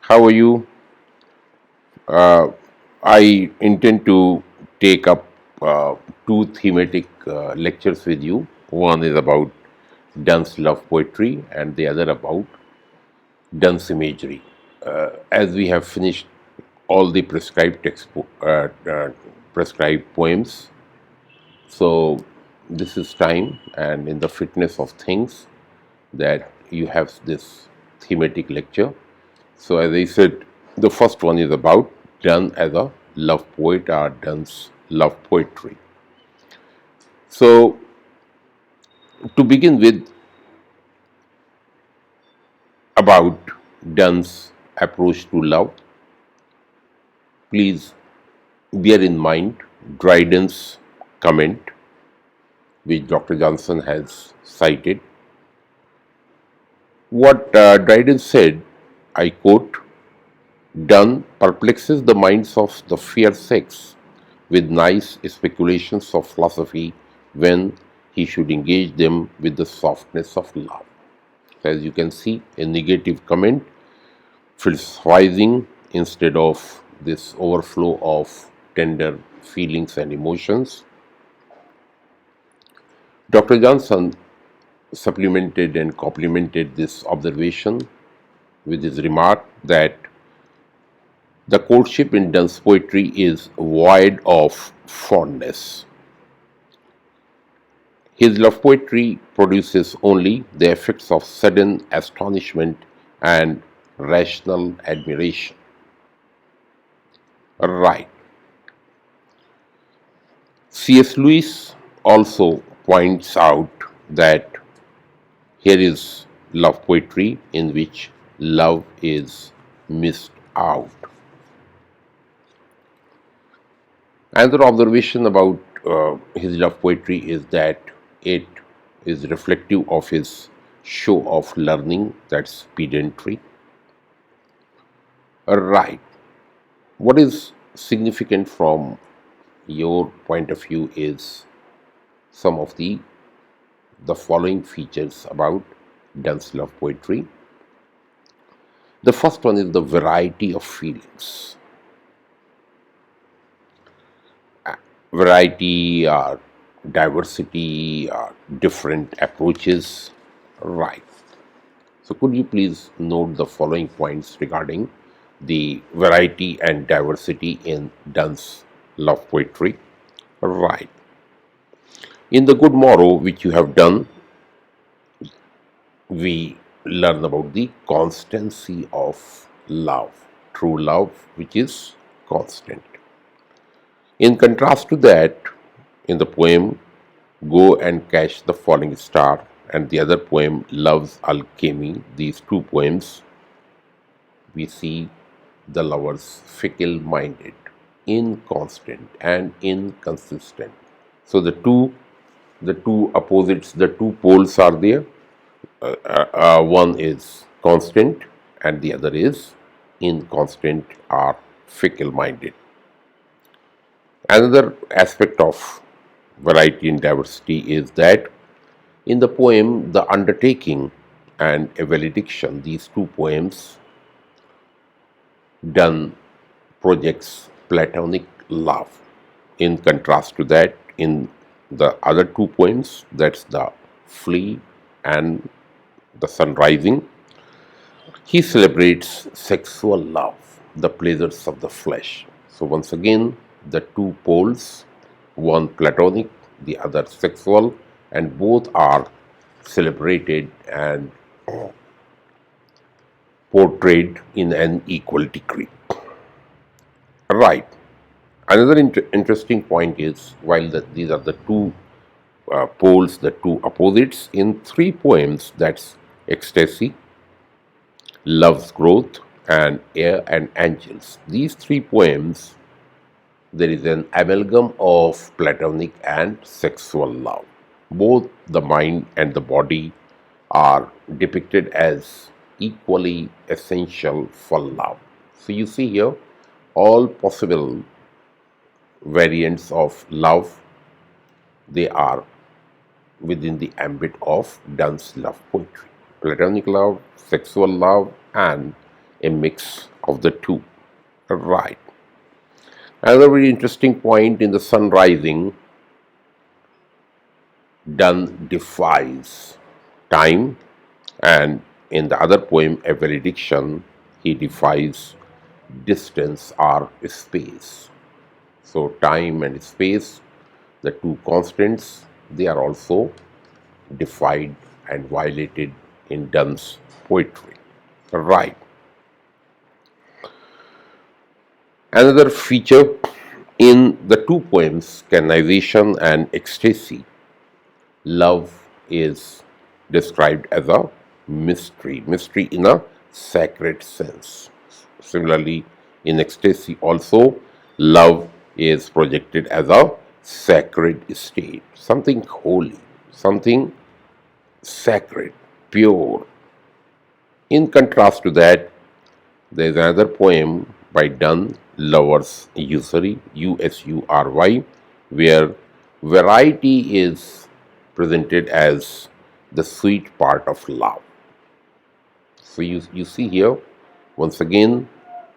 How are you? Uh, I intend to take up two thematic lectures with you. One is about Donne's love poetry, and the other about Donne's imagery. As we have finished all the prescribed poems, so this is time, and in the fitness of things, that you have this thematic lecture. So, as I said, the first one is about Donne as a love poet or Donne's love poetry. So, to begin with, about Donne's approach to love, please bear in mind Dryden's comment, which Dr. Johnson has cited. What Dryden said, I quote, Donne perplexes the minds of the fair sex with nice speculations of philosophy when he should engage them with the softness of love. So as you can see, a negative comment, philosophizing instead of this overflow of tender feelings and emotions. Dr. Johnson supplemented and complemented this observation with his remark that the courtship in Donne's poetry is void of fondness. His love poetry produces only the effects of sudden astonishment and rational admiration. Right. C.S. Lewis also points out that here is love poetry in which love is missed out. Another observation about his love poetry is that it is reflective of his show of learning, that's pedantry. Right. What is significant from your point of view is some of the following features about Donne's love poetry. The first one is the variety of feelings. Variety or diversity or different approaches. Right. So could you please note the following points regarding the variety and diversity in Donne's love poetry? Right. In the good morrow which you have done, we learn about the constancy of love, true love which is constant. In contrast to that, in the poem Go and Catch the Falling Star and the other poem Love's Alchemy, these two poems, we see the lovers fickle minded, inconstant, and inconsistent. So the two opposites, the two poles are there. One is constant and the other is inconstant or fickle minded. Another aspect of variety and diversity is that in the poem The Undertaking and A Valediction, these two poems, Donne projects platonic love. In contrast to that, in the other two poems, that's The Flea and The Sun Rising, he celebrates sexual love, the pleasures of the flesh. So once again, the two poles, one platonic, the other sexual, and both are celebrated and portrayed in an equal degree. Right. Another interesting point is while these are the two poles, the two opposites, in three poems, that's Ecstasy, Love's Growth, and Air and Angels. These three poems, there is an amalgam of platonic and sexual love. Both the mind and the body are depicted as equally essential for love. So you see here all possible variants of love, they are within the ambit of Donne's love poetry. Platonic love, sexual love, and a mix of the two. Right. Another very interesting point: in the sun rising, Donne defies time, and in the other poem, A Valediction, he defies distance or space. So, time and space, the two constants, they are also defied and violated in Donne's poetry. Right. Another feature in the two poems, Canonization and Ecstasy, love is described as a mystery in a sacred sense. Similarly, in Ecstasy also, love is projected as a sacred state, something holy, something sacred, pure. In contrast to that, there is another poem by Donne, Lover's Usury, Usury, where variety is presented as the sweet part of love. So you see here, once again,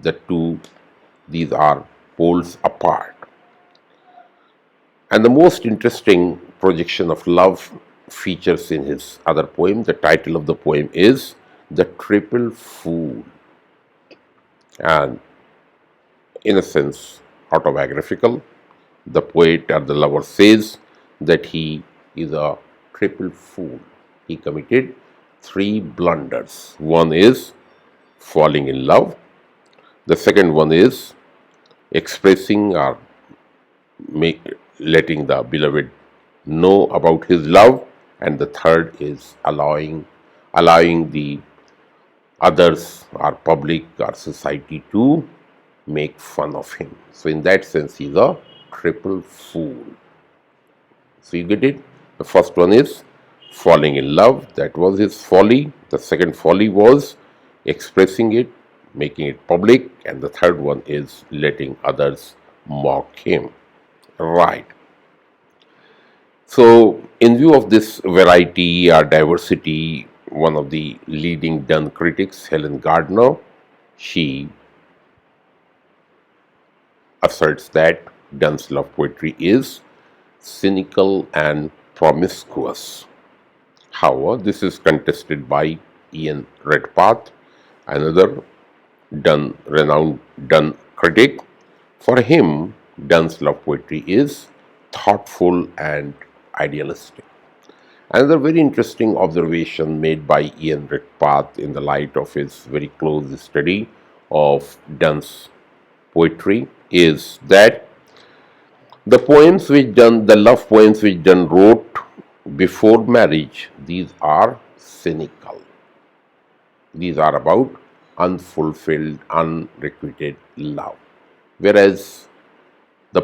the two, these are poles apart. And the most interesting projection of love features in his other poem. The title of the poem is The Triple Fool, and in a sense autobiographical. The poet or the lover says that he is a triple fool. He committed three blunders. One is falling in love, the second one is expressing or letting the beloved know about his love, and the third is allowing the others or public or society to make fun of him. So in that sense, he's a triple fool. So you get it? The first one is falling in love, that was his folly. The second folly was expressing it, making it public, and the third one is letting others mock him. Right. So in view of this variety or diversity, one of the leading Donne critics, Helen Gardner, she asserts that Donne's love poetry is cynical and promiscuous. However, this is contested by Ian Redpath, another renowned Donne critic. For him, Donne's love poetry is thoughtful and idealistic. Another very interesting observation made by Ian Redpath in the light of his very close study of Donne's poetry is that the love poems which Donne wrote before marriage, these are cynical. These are about unfulfilled, unrequited love. Whereas the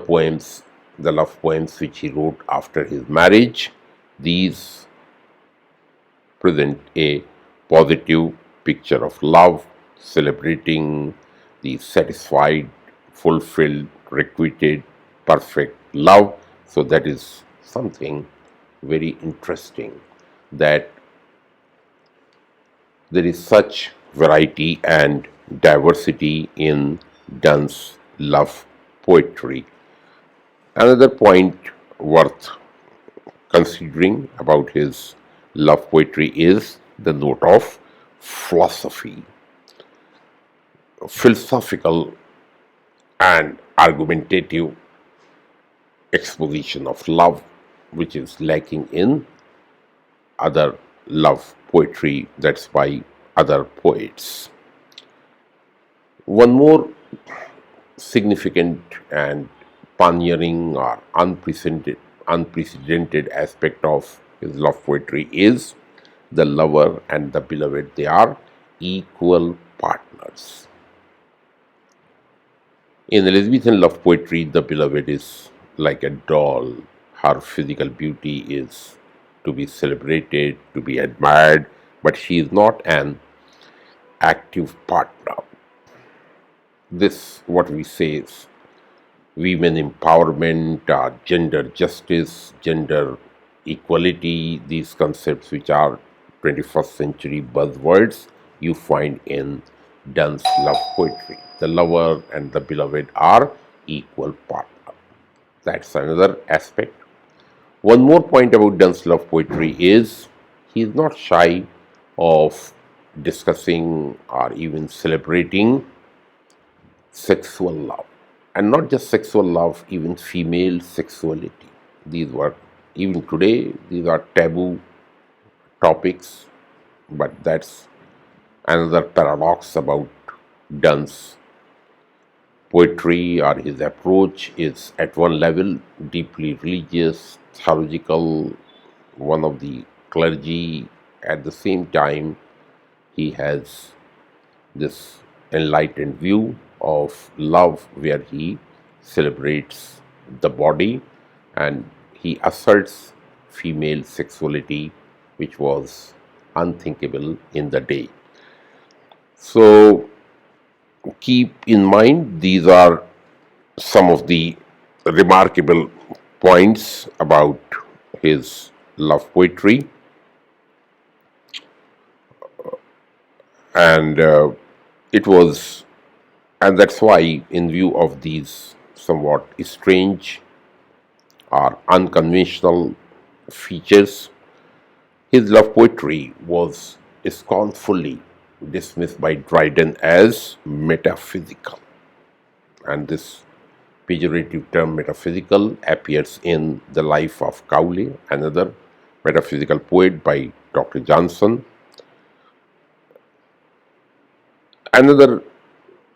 love poems which he wrote after his marriage, these present a positive picture of love, celebrating the satisfied, fulfilled, requited, perfect love. So that is something very interesting, that there is such variety and diversity in Donne's love poetry. Another point worth considering about his love poetry is the note of philosophical and argumentative exposition of love, which is lacking in other love poetry that's by other poets. One more significant and pioneering or unprecedented aspect of his love poetry is the lover and the beloved, they are equal partners. In Elizabethan love poetry, the beloved is like a doll. Her physical beauty is to be celebrated, to be admired, but she is not an active partner. This, what we say, is women empowerment, gender justice, gender equality, these concepts which are 21st century buzzwords you find in Donne's love poetry. The lover and the beloved are equal partner. That's another aspect. One more point about Donne's love poetry is he is not shy of discussing or even celebrating sexual love. And not just sexual love, even female sexuality. These were, even today, these are taboo topics, but that's another paradox about Donne's poetry or his approach is at one level deeply religious, theological, one of the clergy. At the same time, he has this enlightened view of love where he celebrates the body and he asserts female sexuality, which was unthinkable in the day. So keep in mind, these are some of the remarkable points about his love poetry, and it was, and that's why, in view of these somewhat strange or unconventional features, his love poetry was scornfully dismissed by Dryden as metaphysical, and this pejorative term metaphysical appears in The Life of Cowley, another metaphysical poet by Dr. Johnson. Another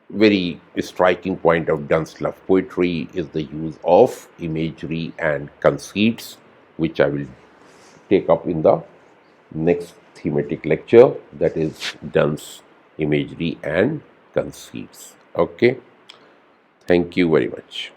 very striking point of Donne's love poetry is the use of imagery and conceits, which I will take up in the next thematic lecture, that is Donne's imagery and conceits. Okay, thank you very much.